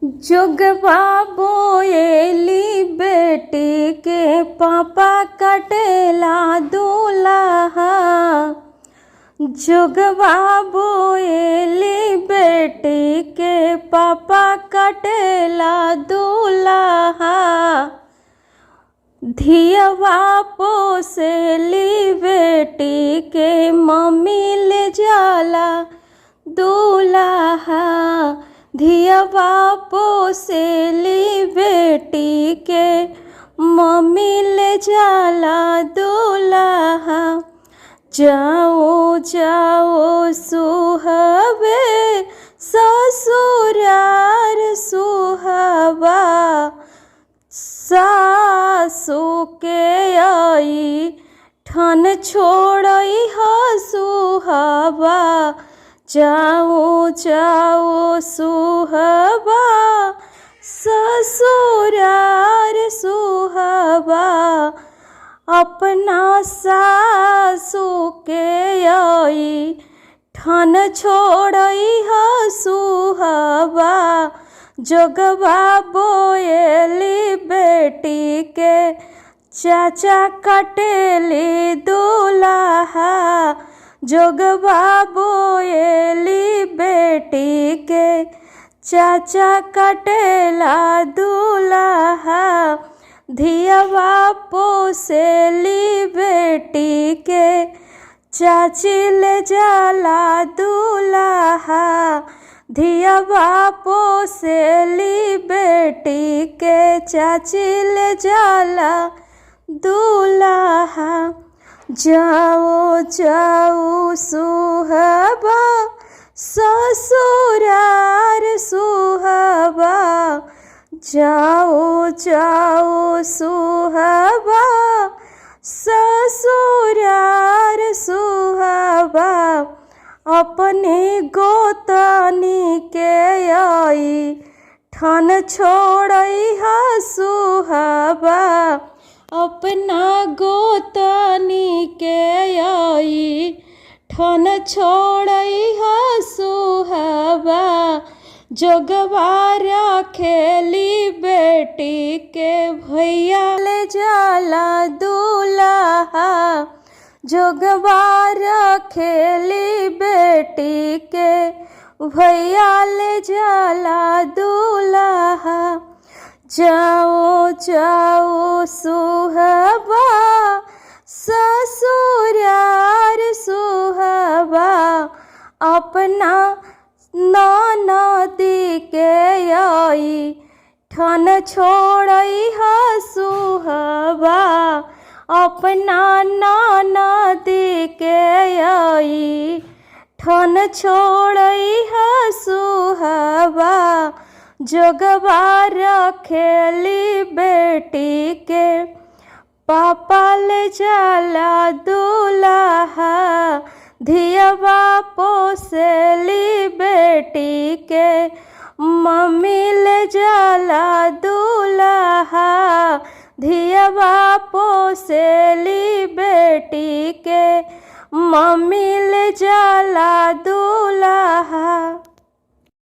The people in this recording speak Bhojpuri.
जोगवा बोएली बेटी के पापा कटेला दूल्हा। जोगवा बोएली बेटी के पापा कटेला दूल्हा। धियवा पोसेली बेटी के मम्मी ले जाला दूल्हा। धियवा पोसेली बेटी के मम्मी ले जाला दूल्हा। जाओ जाओ सुहबे ससुरार सुहबा। सासू के आई ठन छोड़ई सुहबा। जाओ जाओ सुहबा ससुरार सुहबा। अपना सासू के आई ठन छोड़ई सुहबा। जोगवा बोएली बेटी के चाचा कटेली दूल्हा। जोगवा बोएली बेटी के चाचा कटेला दूल्हा। धियवा पोसेली बेटी के चाची ले जाला दूल्हा। धियवा पोसेली बेटी के चाची ले जाला दूल्हा। जाओ जाओ सुहबा ससुरार सुहबा। जाओ जाओ सुहबा ससुरार सुहबा। अपने गोतनी के आई ठन छोड़ई सुहबा। अपना गोतनी के आई ठन छोड़ई सुहबा। जोगवा रखेली बेटी के भैया ले जाला दूल्हा। जोगवा रखेली बेटी के भैया ले जाला दूल्हा। जाओ जाओ सुहबा ससुरार सुहबा। अपना ननदी के आई ठन छोड़ई सुहबा। अपना ननदी के आई ठन छोड़ई सुहबा। जोगवा रखेली बेटी के पापा ले जाला दूल्हा। धियवा पोसेली बेटी के मम्मी ले जाला दूल्हा। धियवा पोसेली बेटी के मम्मी ले जाला दूल्हा।